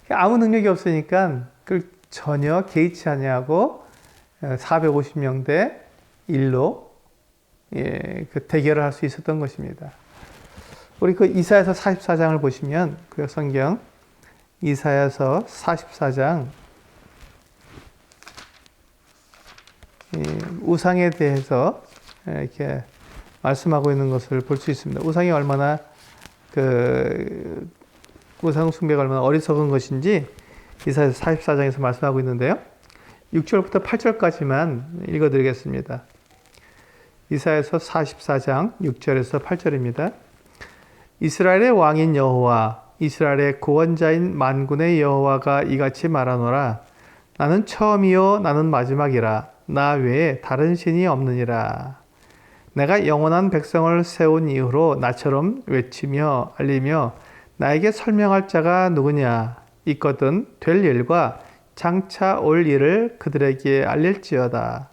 아무 능력이 없으니까 그걸 전혀 개의치 아니하고 450명 대 1로 그 대결을 할 수 있었던 것입니다. 우리 그 이사야서 44장을 보시면 그 성경 이사야서 44장 우상에 대해서 이렇게 말씀하고 있는 것을 볼 수 있습니다. 우상이 얼마나 우상 숭배가 얼마나 어리석은 것인지 이사야서 44장에서 말씀하고 있는데요. 6절부터 8절까지만 읽어드리겠습니다. 이사야서 44장 6절에서 8절입니다. 이스라엘의 왕인 여호와, 이스라엘의 구원자인 만군의 여호와가 이같이 말하노라. 나는 처음이요 나는 마지막이라. 나 외에 다른 신이 없느니라. 내가 영원한 백성을 세운 이후로 나처럼 외치며 알리며 나에게 설명할 자가 누구냐. 있거든 될 일과 장차 올 일을 그들에게 알릴지어다.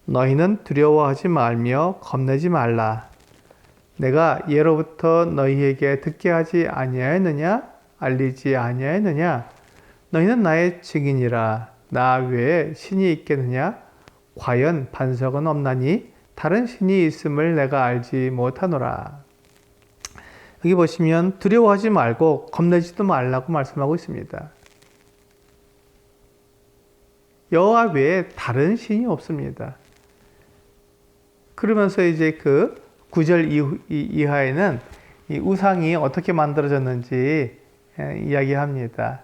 너희는 두려워하지 말며 겁내지 말라. 내가 예로부터 너희에게 듣게 하지 아니하였느냐? 알리지 아니하였느냐? 너희는 나의 증인이라. 나 외에 신이 있겠느냐? 과연 반석은 없나니 다른 신이 있음을 내가 알지 못하노라. 여기 보시면 두려워하지 말고 겁내지도 말라고 말씀하고 있습니다. 여호와 외에 다른 신이 없습니다. 그러면서 이제 그 9절 이하에는 이 우상이 어떻게 만들어졌는지 이야기합니다.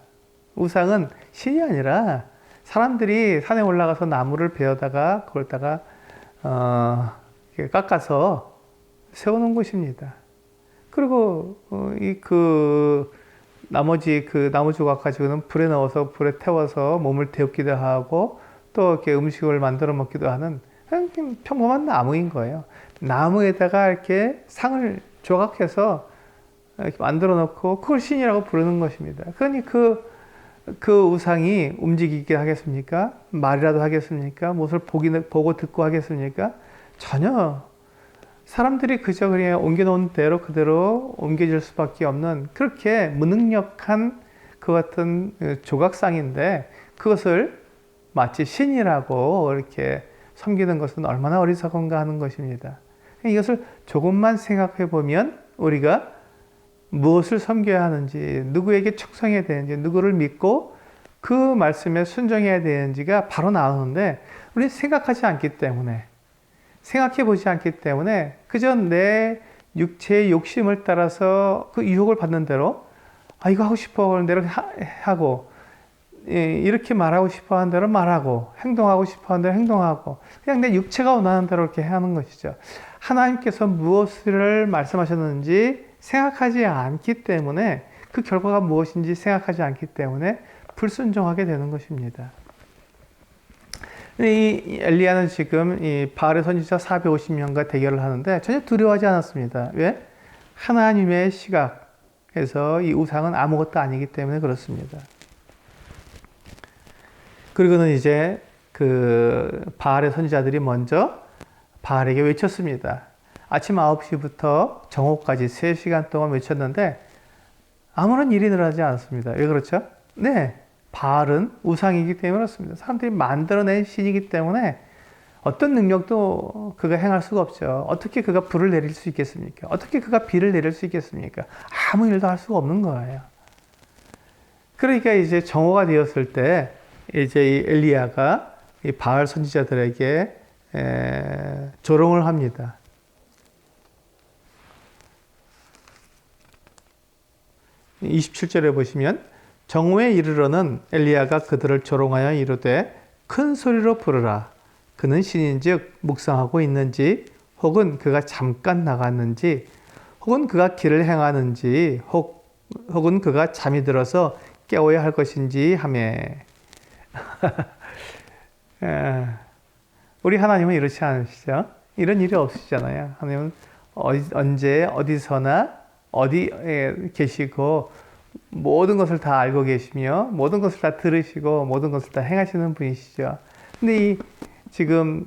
우상은 신이 아니라 사람들이 산에 올라가서 나무를 베어다가 그걸다가 깎아서 세워놓은 것입니다. 그리고 나머지 그 나무 조각 가지고는 불에 넣어서 불에 태워서 몸을 데우기도 하고 또 이렇게 음식을 만들어 먹기도 하는 그냥 평범한 나무인 거예요. 나무에다가 이렇게 상을 조각해서 이렇게 만들어 놓고 그걸 신이라고 부르는 것입니다. 그러니 그 우상이 움직이게 하겠습니까? 말이라도 하겠습니까? 무엇을 보고 듣고 하겠습니까? 전혀. 사람들이 그저 그냥 옮겨놓은 대로 그대로 옮겨질 수밖에 없는 그렇게 무능력한 그 같은 조각상인데 그것을 마치 신이라고 이렇게 섬기는 것은 얼마나 어리석은가 하는 것입니다. 이것을 조금만 생각해 보면 우리가 무엇을 섬겨야 하는지, 누구에게 충성해야 되는지, 누구를 믿고 그 말씀에 순종해야 되는지가 바로 나오는데 우리는 생각하지 않기 때문에, 생각해 보지 않기 때문에 그저 내 육체의 욕심을 따라서 그 유혹을 받는 대로 이거 하고 싶어 하는 대로 하고 이렇게 말하고 싶어 하는 대로 말하고 행동하고 싶어 하는 대로 행동하고 그냥 내 육체가 원하는 대로 이렇게 하는 것이죠. 하나님께서 무엇을 말씀하셨는지 생각하지 않기 때문에 그 결과가 무엇인지 생각하지 않기 때문에 불순종하게 되는 것입니다. 이 엘리야는 지금 이 바알의 선지자 450명과 대결을 하는데 전혀 두려워하지 않았습니다. 왜? 하나님의 시각에서 이 우상은 아무것도 아니기 때문에 그렇습니다. 그리고는 이제 그 바알의 선지자들이 먼저 바알에게 외쳤습니다. 아침 9시부터 정오까지 3시간 동안 외쳤는데 아무런 일이 일어나지 않았습니다. 왜 그렇죠? 네, 바알은 우상이기 때문에 그렇습니다. 사람들이 만들어낸 신이기 때문에 어떤 능력도 그가 행할 수가 없죠. 어떻게 그가 불을 내릴 수 있겠습니까? 어떻게 그가 비를 내릴 수 있겠습니까? 아무 일도 할 수가 없는 거예요. 그러니까 이제 정오가 되었을 때 이제 이 엘리야가 이 바알 선지자들에게 조롱을 합니다. 27절에 보시면 정오에 이르러는 엘리야가 그들을 조롱하여 이르되 큰 소리로 부르라. 그는 신인즉 묵상하고 있는지 혹은 그가 잠깐 나갔는지 혹은 그가 길을 행하는지 혹은 그가 잠이 들어서 깨워야 할 것인지 하며 우리 하나님은 이렇지 않으시죠? 이런 일이 없으시잖아요. 하나님은 언제 어디서나 어디에 계시고 모든 것을 다 알고 계시며 모든 것을 다 들으시고 모든 것을 다 행하시는 분이시죠. 근데 지금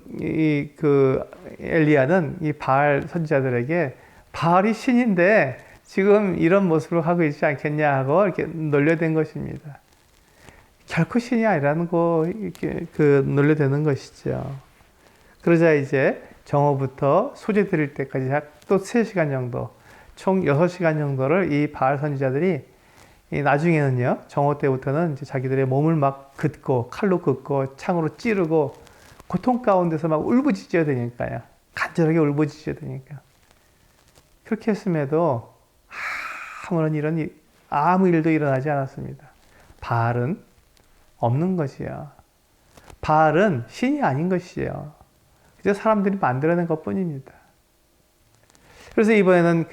그 엘리야는 이 바알 선지자들에게 바알이 신인데 지금 이런 모습을 하고 있지 않겠냐 하고 이렇게 놀려댄 것입니다. 결코 신이 아니라는 거 이렇게 놀려대는 것이죠. 그러자 이제 정오부터 소재 드릴 때까지 또 3시간 정도, 총 6시간 정도를 이 바알 선지자들이 나중에는요, 정오 때부터는 이제 자기들의 몸을 막 긋고, 칼로 긋고, 창으로 찌르고, 고통 가운데서 막 울부짖어야 되니까요. 간절하게 울부짖어야 되니까. 그렇게 했음에도 아무 일도 일어나지 않았습니다. 바알은 없는 것이요. 바알은 신이 아닌 것이에요. 그저 사람들이 만들어낸 것 뿐입니다. 그래서 이번에는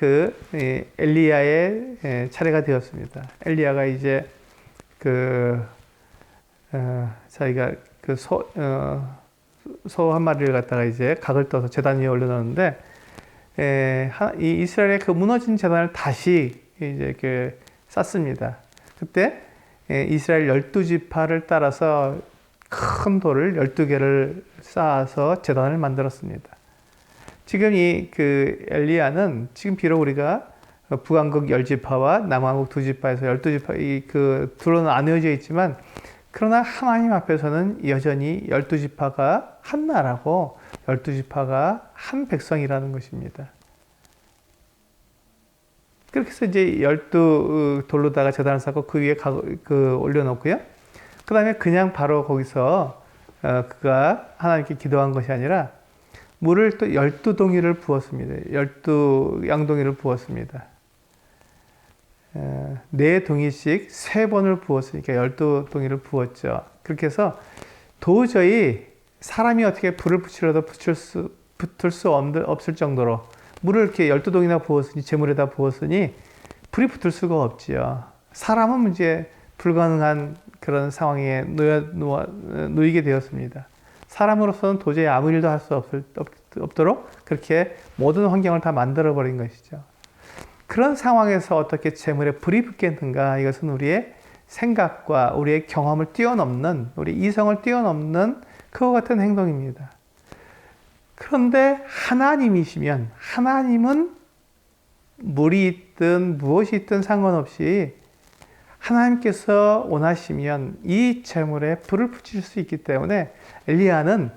엘리야의 차례가 되었습니다. 엘리야가 이제 자기가 소 한 마리를 갖다가 이제 각을 떠서 제단 위에 올려놓는데, 이 이스라엘의 그 무너진 제단을 다시 이제 쌓습니다. 그때 이스라엘 12지파를 따라서 큰 돌을 12개를 쌓아서 제단을 만들었습니다. 지금 엘리야는 지금 비록 우리가 북왕국 10지파와 남왕국 2지파에서 12지파 둘로 나뉘어져 있지만, 그러나 하나님 앞에서는 여전히 12지파가 한 나라고 12지파가 한 백성이라는 것입니다. 그렇게 해서 이제 12돌로다가 제단을 쌓고 그 위에 올려놓고요. 그 다음에 그냥 바로 거기서 그가 하나님께 기도한 것이 아니라 물을 또 12동이를 부었습니다. 12양동이를 부었습니다. 4동이씩 3번을 부었으니까 12동이를 부었죠. 그렇게 해서 도저히 사람이 어떻게 불을 붙이려도 붙을 수 없을 정도로 물을 이렇게 12동이나 부었으니, 재물에다 부었으니 불이 붙을 수가 없지요. 사람은 이제 불가능한 그런 상황에 놓이게 되었습니다. 사람으로서는 도저히 아무 일도 할 수 없도록 그렇게 모든 환경을 다 만들어버린 것이죠. 그런 상황에서 어떻게 재물에 불이 붙겠는가? 이것은 우리의 생각과 우리의 경험을 뛰어넘는, 우리 이성을 뛰어넘는 그와 같은 행동입니다. 그런데 하나님이시면, 하나님은 물이 있든 무엇이 있든 상관없이 하나님께서 원하시면 이 재물에 불을 붙일 수 있기 때문에 엘리야는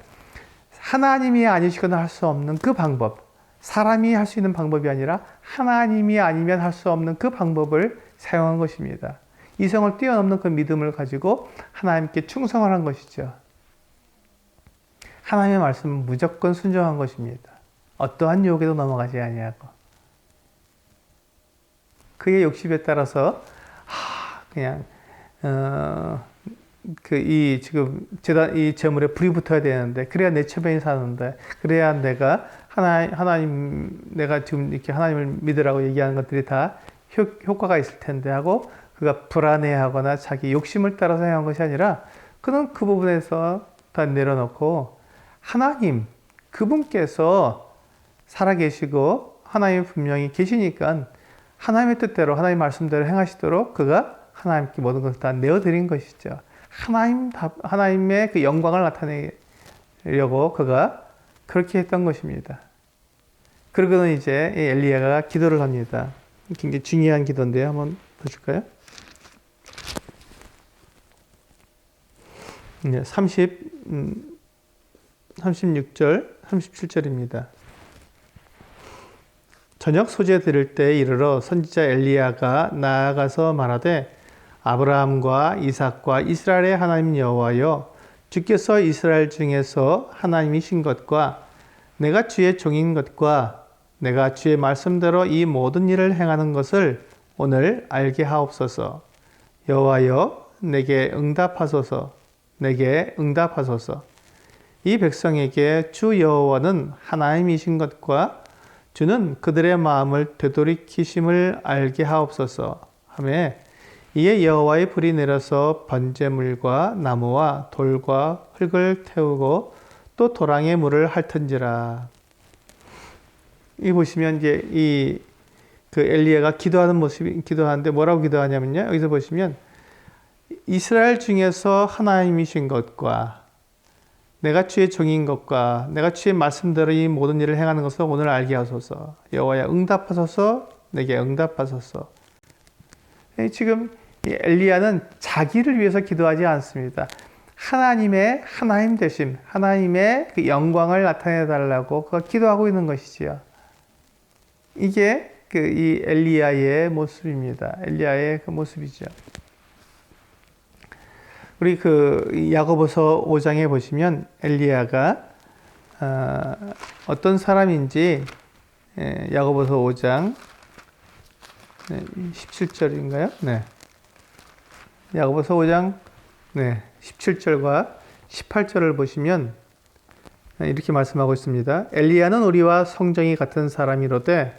하나님이 아니시거나 할 수 없는 그 방법, 사람이 할 수 있는 방법이 아니라 하나님이 아니면 할 수 없는 그 방법을 사용한 것입니다. 이성을 뛰어넘는 그 믿음을 가지고 하나님께 충성을 한 것이죠. 하나님의 말씀은 무조건 순종한 것입니다. 어떠한 유혹에도 넘어가지 아니하고, 그의 욕심에 따라서 그냥 지금 이 재물에 불이 붙어야 되는데, 그래야 내 처변이 사는데, 그래야 내가 내가 지금 이렇게 하나님을 믿으라고 얘기하는 것들이 다 효과가 있을 텐데 하고, 그가 불안해하거나 자기 욕심을 따라서 행한 것이 아니라, 그는 그 부분에서 다 내려놓고 하나님, 그분께서 살아계시고 하나님이 분명히 계시니까 하나님의 뜻대로, 하나님의 말씀대로 행하시도록 그가 하나님께 모든 것을 다 내어드린 것이죠. 하나님의 그 영광을 나타내려고 그가 그렇게 했던 것입니다. 그러고는 이제 엘리야가 기도를 합니다. 굉장히 중요한 기도인데요. 한번 보실까요? 36절, 37절입니다. 저녁 소재 드릴 때 이르러 선지자 엘리야가 나아가서 말하되 아브라함과 이삭과 이스라엘의 하나님 여호와여, 주께서 이스라엘 중에서 하나님이신 것과 내가 주의 종인 것과 내가 주의 말씀대로 이 모든 일을 행하는 것을 오늘 알게 하옵소서. 여호와여, 내게 응답하소서. 내게 응답하소서. 이 백성에게 주 여호와는 하나님이신 것과 주는 그들의 마음을 되돌이키심을 알게 하옵소서 하매, 이에 여호와의 불이 내려서 번제물과 나무와 돌과 흙을 태우고 또 도랑의 물을 핥은지라. 이 보시면 이제 그 엘리야가 기도하는 모습이, 기도하는데 뭐라고 기도하냐면요, 여기서 보시면 이스라엘 중에서 하나님이신 것과 내가 주의 종인 것과 내가 주의 말씀대로 이 모든 일을 행하는 것을 오늘 알게 하소서. 여호와야, 응답하소서. 내게 응답하소서. 지금 이 엘리야는 자기를 위해서 기도하지 않습니다. 하나님의 하나님 되심, 하나님의 그 영광을 나타내 달라고 기도하고 있는 것이지요. 이게 이 엘리야의 모습입니다. 엘리야의 그 모습이죠. 우리 야고보서 5장에 보시면 엘리야가 어떤 사람인지, 야고보서 5장 17절인가요? 네. 야고보서 5장 17절과 18절을 보시면 이렇게 말씀하고 있습니다. 엘리야는 우리와 성정이 같은 사람이로되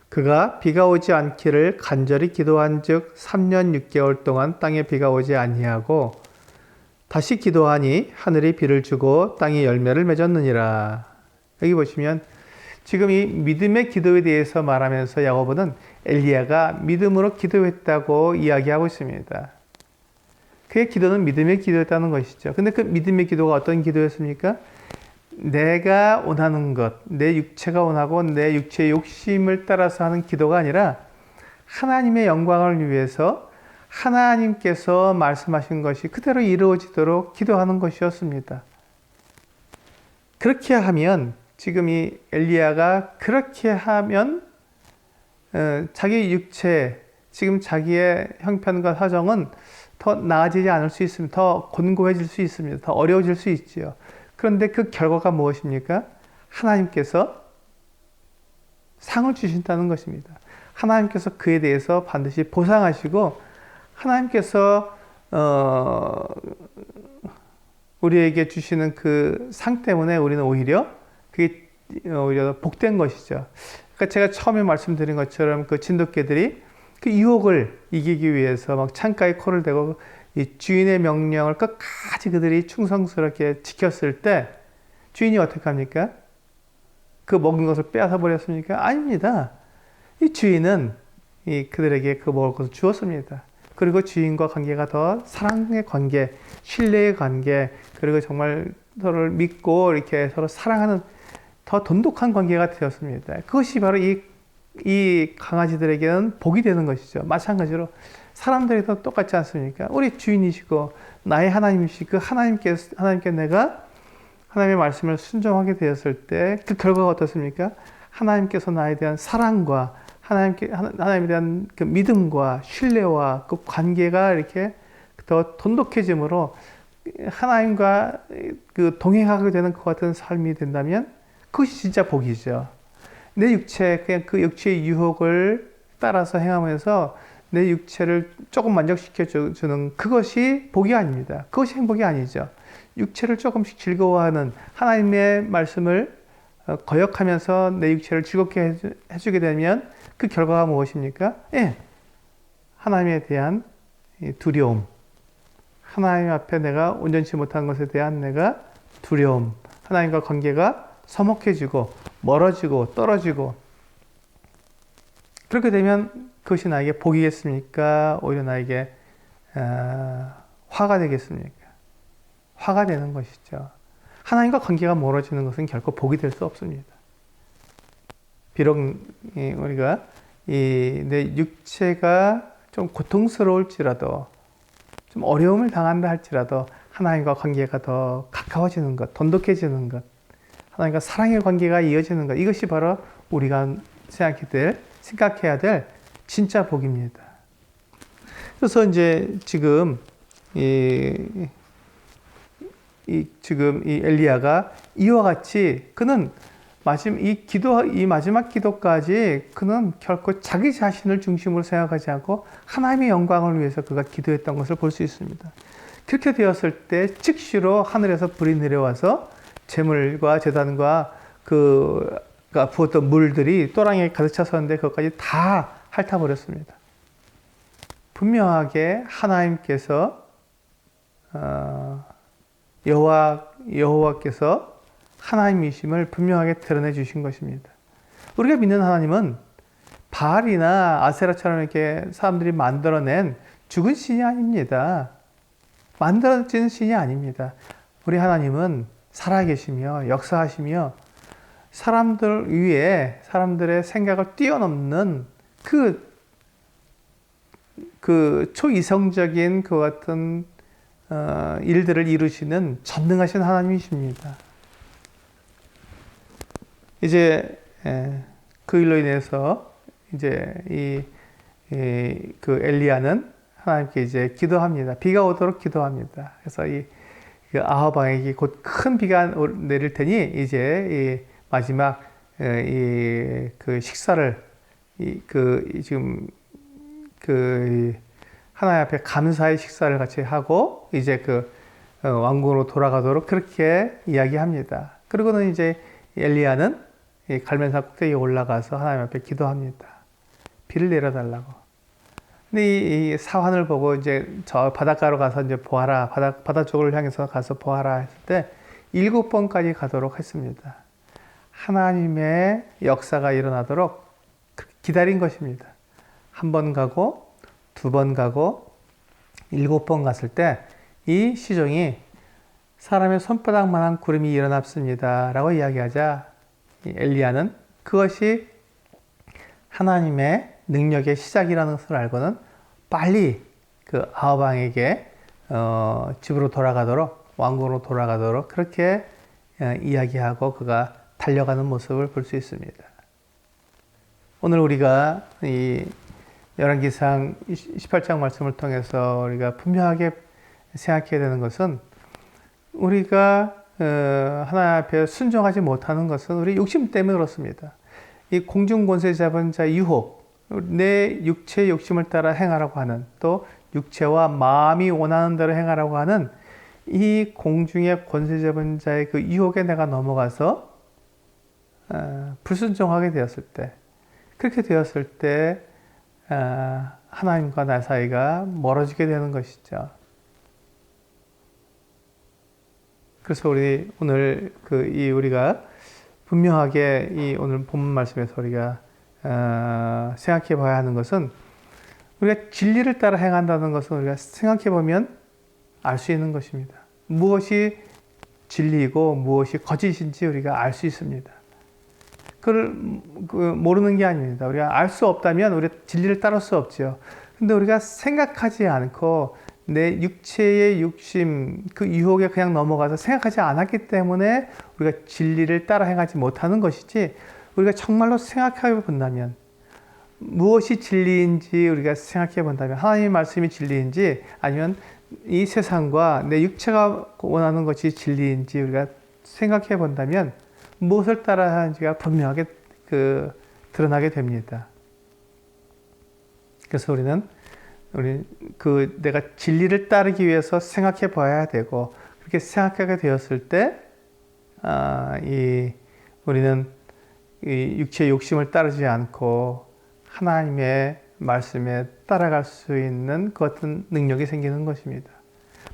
그가 비가 오지 않기를 간절히 기도한즉 3년 6개월 동안 땅에 비가 오지 아니하고 다시 기도하니 하늘이 비를 주고 땅이 열매를 맺었느니라. 여기 보시면 지금 이 믿음의 기도에 대해서 말하면서 야고보는 엘리야가 믿음으로 기도했다고 이야기하고 있습니다. 그의 기도는 믿음의 기도였다는 것이죠. 근데 그 믿음의 기도가 어떤 기도였습니까? 내가 원하는 것, 내 육체가 원하고 내 육체의 욕심을 따라서 하는 기도가 아니라 하나님의 영광을 위해서 하나님께서 말씀하신 것이 그대로 이루어지도록 기도하는 것이었습니다. 그렇게 하면, 지금 이 엘리야가 그렇게 하면 자기 육체, 지금 자기의 형편과 사정은 더 나아지지 않을 수 있습니다. 더 곤고해질 수 있습니다. 더 어려워질 수 있지요. 그런데 그 결과가 무엇입니까? 하나님께서 상을 주신다는 것입니다. 하나님께서 그에 대해서 반드시 보상하시고, 하나님께서 우리에게 주시는 그 상 때문에 우리는 오히려 그게 오히려 복된 것이죠. 그러니까 제가 처음에 말씀드린 것처럼 그 진돗개들이 그 유혹을 이기기 위해서 막 창가에 코를 대고 이 주인의 명령을 끝까지 그들이 충성스럽게 지켰을 때 주인이 어떻게 합니까? 그 먹은 것을 빼앗아 버렸습니까? 아닙니다. 이 주인은 그들에게 그 먹을 것을 주었습니다. 그리고 주인과 관계가 더 사랑의 관계, 신뢰의 관계, 그리고 정말 서로를 믿고 이렇게 서로 사랑하는 더 돈독한 관계가 되었습니다. 그것이 바로 이 강아지들에게는 복이 되는 것이죠. 마찬가지로 사람들에게도 똑같지 않습니까? 우리 주인이시고 나의 하나님이시고 그 하나님께 내가 하나님의 말씀을 순종하게 되었을 때 그 결과가 어떻습니까? 하나님께서 나에 대한 사랑과 하나님에 대한 그 믿음과 신뢰와 그 관계가 이렇게 더 돈독해짐으로 하나님과 그 동행하게 되는 것 같은 삶이 된다면 그것이 진짜 복이죠. 내 육체, 그냥 그 육체의 유혹을 따라서 행하면서 내 육체를 조금 만족시켜 주는 그것이 복이 아닙니다. 그것이 행복이 아니죠. 육체를 조금씩 즐거워하는 하나님의 말씀을 거역하면서 내 육체를 즐겁게 해주게 되면 그 결과가 무엇입니까? 하나님에 대한 두려움. 하나님 앞에 내가 온전치 못한 것에 대한 내가 두려움. 하나님과 관계가 서먹해지고 멀어지고 떨어지고, 그렇게 되면 그것이 나에게 복이겠습니까? 오히려 나에게 화가 되겠습니까? 화가 되는 것이죠. 하나님과 관계가 멀어지는 것은 결코 복이 될 수 없습니다. 비록 우리가 내 육체가 좀 고통스러울지라도, 좀 어려움을 당한다 할지라도 하나님과 관계가 더 가까워지는 것, 돈독해지는 것, 하나님과 사랑의 관계가 이어지는 것, 이것이 바로 우리가 생각해야 될 진짜 복입니다. 그래서 이제 지금 지금 이 엘리야가 이와 같이 그는 이 마지막 기도까지 그는 결코 자기 자신을 중심으로 생각하지 않고 하나님의 영광을 위해서 그가 기도했던 것을 볼 수 있습니다. 그렇게 되었을 때 즉시로 하늘에서 불이 내려와서 제물과 제단과 그가 부었던 물들이 또랑에 가득 찼었는데 그것까지 다 핥아버렸습니다. 분명하게 하나님께서 여호와께서 하나님이심을 분명하게 드러내 주신 것입니다. 우리가 믿는 하나님은 바알이나 아세라처럼 이렇게 사람들이 만들어낸 죽은 신이 아닙니다. 만들어진 신이 아닙니다. 우리 하나님은 살아계시며 역사하시며 사람들 위에 사람들의 생각을 뛰어넘는 그 초이성적인 그 같은 일들을 이루시는 전능하신 하나님이십니다. 이제 그 일로 인해서 이제 그 엘리야는 하나님께 이제 기도합니다. 비가 오도록 기도합니다. 그래서 그 아합 왕에게 곧 큰 비가 내릴 테니 이제 마지막 그 식사를 지금 하나님 앞에 감사의 식사를 같이 하고 이제 왕궁으로 돌아가도록 그렇게 이야기합니다. 그리고는 이제 엘리야는 갈멜산 꼭대기에 올라가서 하나님 앞에 기도합니다. 비를 내려달라고. 근데 이 사환을 보고 이제 저 바닷가로 가서 이제 보아라, 바다 쪽을 향해서 가서 보아라 했을 때 7번까지 가도록 했습니다. 하나님의 역사가 일어나도록 기다린 것입니다. 1번 가고 2번 가고 7번 갔을 때 이 시종이 사람의 손바닥만한 구름이 일어났습니다 라고 이야기하자 엘리야는 그것이 하나님의 능력의 시작이라는 것을 알고는 빨리 그 아합 왕에게 집으로 돌아가도록 왕궁으로 돌아가도록 그렇게 이야기하고 그가 달려가는 모습을 볼 수 있습니다. 오늘 우리가 이 열왕기상 18장 말씀을 통해서 우리가 분명하게 생각해야 되는 것은 우리가 하나님 앞에 순종하지 못하는 것은 우리 욕심 때문에 그렇습니다. 이 공중 권세 잡은 자 유혹, 내 육체의 욕심을 따라 행하라고 하는 또 육체와 마음이 원하는 대로 행하라고 하는 이 공중의 권세 잡은 자의 그 유혹에 내가 넘어가서 불순종하게 되었을 때 그렇게 되었을 때 하나님과 나 사이가 멀어지게 되는 것이죠. 그래서 우리 오늘 우리가 분명하게 오늘 본문 말씀에서 우리가 생각해 봐야 하는 것은 우리가 진리를 따라 행한다는 것은 우리가 생각해 보면 알 수 있는 것입니다. 무엇이 진리이고 무엇이 거짓인지 우리가 알 수 있습니다. 그걸 모르는 게 아닙니다. 우리가 알 수 없다면 우리가 진리를 따를 수 없죠. 근데 우리가 생각하지 않고 내 육체의 욕심, 그 유혹에 그냥 넘어가서 생각하지 않았기 때문에 우리가 진리를 따라 행하지 못하는 것이지 우리가 정말로 생각해 본다면 무엇이 진리인지 우리가 생각해 본다면 하나님의 말씀이 진리인지 아니면 이 세상과 내 육체가 원하는 것이 진리인지 우리가 생각해 본다면 무엇을 따라 하는지가 분명하게 드러나게 됩니다. 그래서 우리 내가 진리를 따르기 위해서 생각해 봐야 되고 그렇게 생각하게 되었을 때 우리는 이 육체의 욕심을 따르지 않고 하나님의 말씀에 따라갈 수 있는 그 같은 능력이 생기는 것입니다.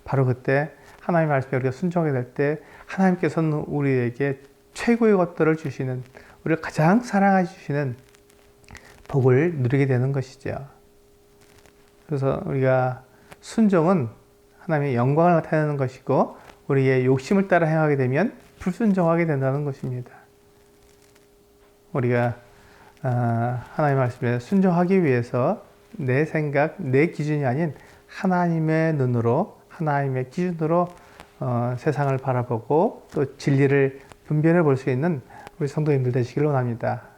바로 그때 하나님의 말씀에 우리가 순종하게 될 때 하나님께서는 우리에게 최고의 것들을 주시는 우리를 가장 사랑해 주시는 복을 누리게 되는 것이죠. 그래서 우리가 순종은 하나님의 영광을 나타내는 것이고 우리의 욕심을 따라 행하게 되면 불순종하게 된다는 것입니다. 우리가 하나님의 말씀에 순종하기 위해서 내 생각, 내 기준이 아닌 하나님의 눈으로 하나님의 기준으로 세상을 바라보고 또 진리를 분별해 볼 수 있는 우리 성도님들 되시길 원합니다.